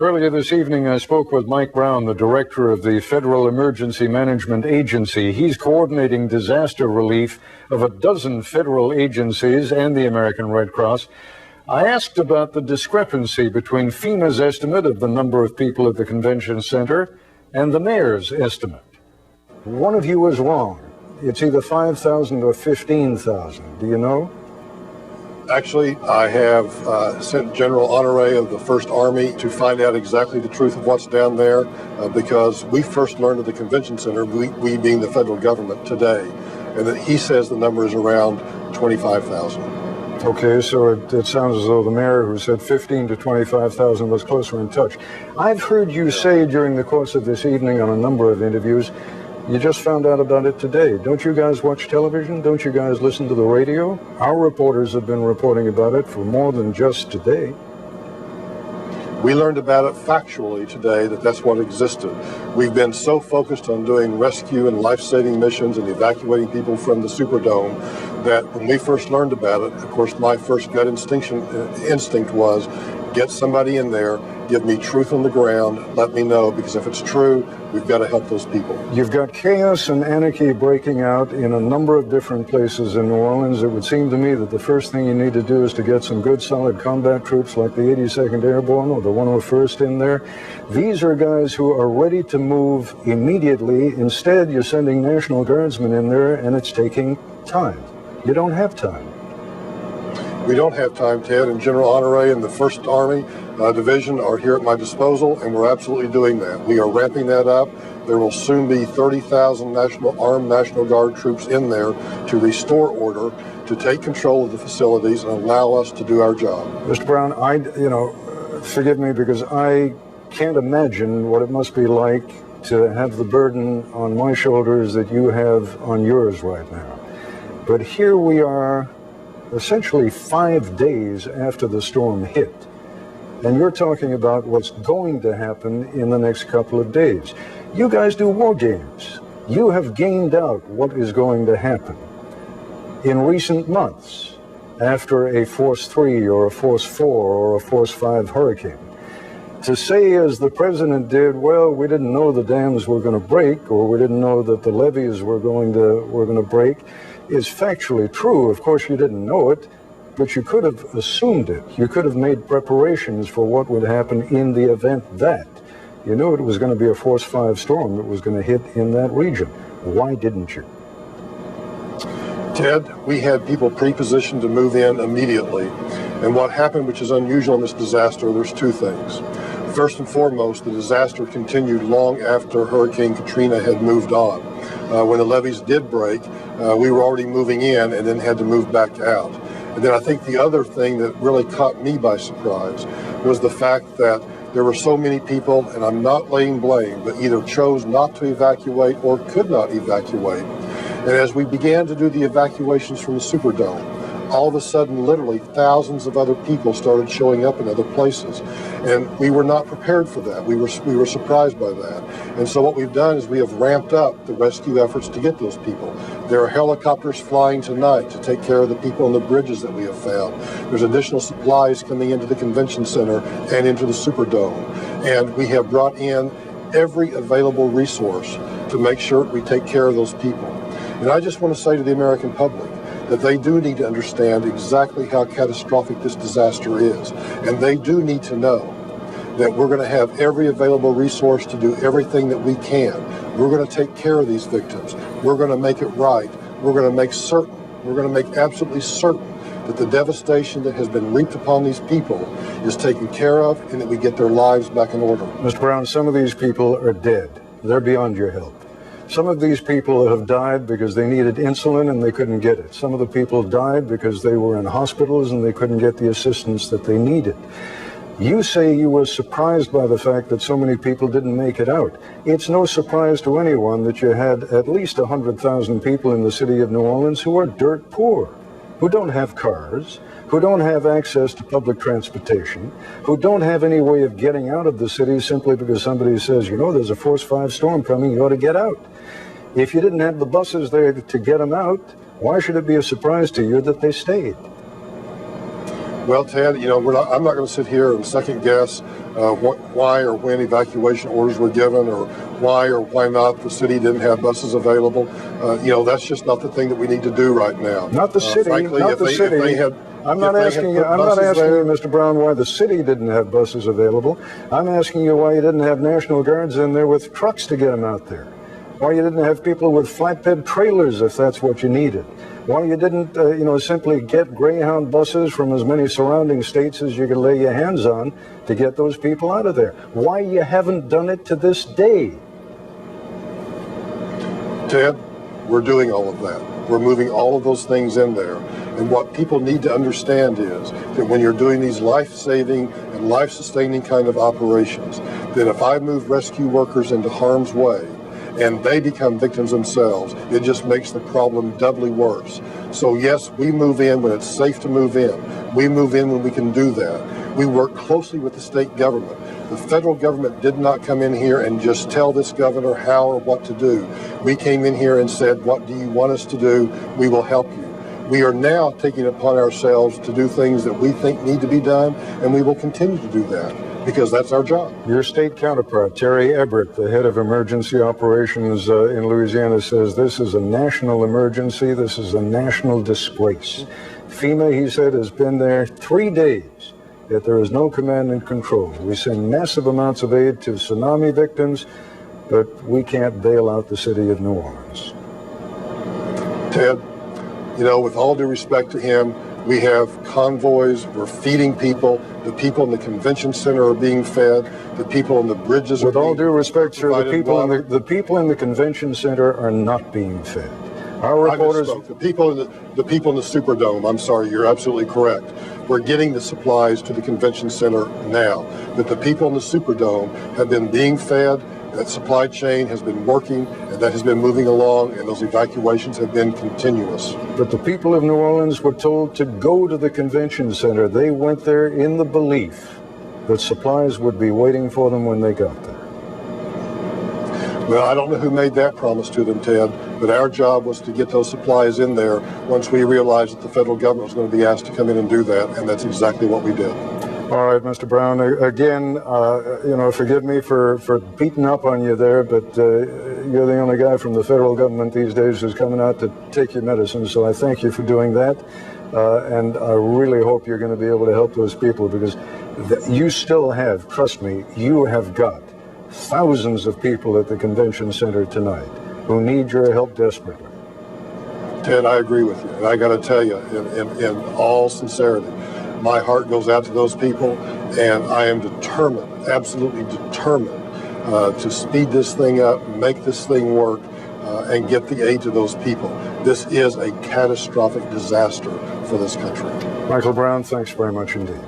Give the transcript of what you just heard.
Earlier this evening, I spoke with Mike Brown, the director of the Federal Emergency Management Agency. He's coordinating disaster relief of a dozen federal agencies and the American Red Cross. I asked about the discrepancy between FEMA's estimate of the number of people at the convention center and the mayor's estimate. One of you is wrong. It's either 5,000 or 15,000. Do you know? Actually, I have sent General Honore of the 1st Army to find out exactly the truth of what's down there because we first learned at the convention center, we being the federal government today, and that he says the number is around 25,000. Okay, so it sounds as though the mayor who said 15 to 25,000 was closer in touch. I've heard you say during the course of this evening on a number of interviews, you just found out about it today. Don't you guys watch television? Don't you guys listen to the radio? Our reporters have been reporting about it for more than just today. We learned about it factually today that that's what existed. We've been so focused on doing rescue and life-saving missions and evacuating people from the Superdome that when we first learned about it, of course, my first gut instinct was get somebody in there, give me truth on the ground, let me know, because if it's true, we've got to help those people. You've got chaos and anarchy breaking out in a number of different places in New Orleans. It would seem to me that the first thing you need to do is to get some good solid combat troops like the 82nd Airborne or the 101st in there. These are guys who are ready to move immediately. Instead, you're sending National Guardsmen in there and it's taking time. You don't have time. We don't have time, Ted, and General Honore and the 1st Army Division are here at my disposal, and we're absolutely doing that. We are ramping that up. There will soon be 30,000 armed National Guard troops in there to restore order, to take control of the facilities and allow us to do our job. Mr. Brown, forgive me because I can't imagine what it must be like to have the burden on my shoulders that you have on yours right now. But here we are, essentially 5 days after the storm hit. And you're talking about what's going to happen in the next couple of days. You guys do war games. You have gamed out what is going to happen. In recent months, after a Force 3 or a Force 4 or a Force 5 hurricane, to say as the president did, well, we didn't know the dams were going to break or we didn't know that the levees were going to break, is factually true. Of course, you didn't know it, but you could have assumed it. You could have made preparations for what would happen in the event that you knew it was going to be a Force 5 storm that was going to hit in that region. Why didn't you? Ted, we had people pre-positioned to move in immediately. And what happened, which is unusual in this disaster, there's two things. First and foremost, the disaster continued long after Hurricane Katrina had moved on. When the levees did break, we were already moving in and then had to move back out. And then I think the other thing that really caught me by surprise was the fact that there were so many people, and I'm not laying blame, but either chose not to evacuate or could not evacuate. And as we began to do the evacuations from the Superdome, all of a sudden, literally thousands of other people started showing up in other places. And we were not prepared for that. We were surprised by that. And so what we've done is we have ramped up the rescue efforts to get those people. There are helicopters flying tonight to take care of the people on the bridges that we have found. There's additional supplies coming into the convention center and into the Superdome. And we have brought in every available resource to make sure we take care of those people. And I just want to say to the American public, that they do need to understand exactly how catastrophic this disaster is. And they do need to know that we're going to have every available resource to do everything that we can. We're going to take care of these victims. We're going to make it right. We're going to make absolutely certain that the devastation that has been reaped upon these people is taken care of and that we get their lives back in order. Mr. Brown, some of these people are dead. They're beyond your help. Some of these people have died because they needed insulin and they couldn't get it. Some of the people died because they were in hospitals and they couldn't get the assistance that they needed. You say you were surprised by the fact that so many people didn't make it out. It's no surprise to anyone that you had at least 100,000 people in the city of New Orleans who are dirt poor, who don't have cars, who don't have access to public transportation, who don't have any way of getting out of the city simply because somebody says, you know, there's a Force 5 storm coming, you ought to get out. If you didn't have the buses there to get them out, why should it be a surprise to you that they stayed? Well, Ted, I'm not going to sit here and second guess why or when evacuation orders were given, or why or why not the city didn't have buses available. That's just not the thing that we need to do right now. Not the city. Frankly, not the city. I'm not asking you, Mr. Brown, why the city didn't have buses available. I'm asking you why you didn't have National Guards in there with trucks to get them out there. Why you didn't have people with flatbed trailers if that's what you needed. Why you didn't, simply get Greyhound buses from as many surrounding states as you can lay your hands on to get those people out of there. Why you haven't done it to this day. Ted, we're doing all of that. We're moving all of those things in there. And what people need to understand is that when you're doing these life-saving and life-sustaining kind of operations, that if I move rescue workers into harm's way and they become victims themselves, it just makes the problem doubly worse. So yes, we move in when it's safe to move in. We move in when we can do that. We work closely with the state government. The federal government did not come in here and just tell this governor how or what to do. We came in here and said, what do you want us to do? We will help you. We are now taking it upon ourselves to do things that we think need to be done, and we will continue to do that because that's our job. Your state counterpart, Terry Everett, the head of emergency operations in Louisiana, says this is a national emergency. This is a national disgrace. FEMA, he said, has been there 3 days, yet there is no command and control. We send massive amounts of aid to tsunami victims, but we can't bail out the city of New Orleans. Ted, with all due respect to him, we have convoys, we're feeding people, the people in the convention center are being fed, the people on the bridges are being fed. With all due respect, sir, the people in the convention center are not being fed. Our reporters... The people in the Superdome, I'm sorry, you're absolutely correct. We're getting the supplies to the convention center now, but the people in the Superdome have been being fed. That supply chain has been working, and that has been moving along, and those evacuations have been continuous. But the people of New Orleans were told to go to the convention center. They went there in the belief that supplies would be waiting for them when they got there. Well, I don't know who made that promise to them, Ted, but our job was to get those supplies in there once we realized that the federal government was going to be asked to come in and do that, and that's exactly what we did. All right, Mr. Brown, again, forgive me for beating up on you there, but you're the only guy from the federal government these days who's coming out to take your medicine, so I thank you for doing that, and I really hope you're going to be able to help those people, because you still have, trust me, you have got thousands of people at the convention center tonight who need your help desperately. Ted, I agree with you, and I got to tell you, in all sincerity, my heart goes out to those people, and I am determined, absolutely determined, to speed this thing up, make this thing work, and get the aid to those people. This is a catastrophic disaster for this country. Michael Brown, thanks very much indeed.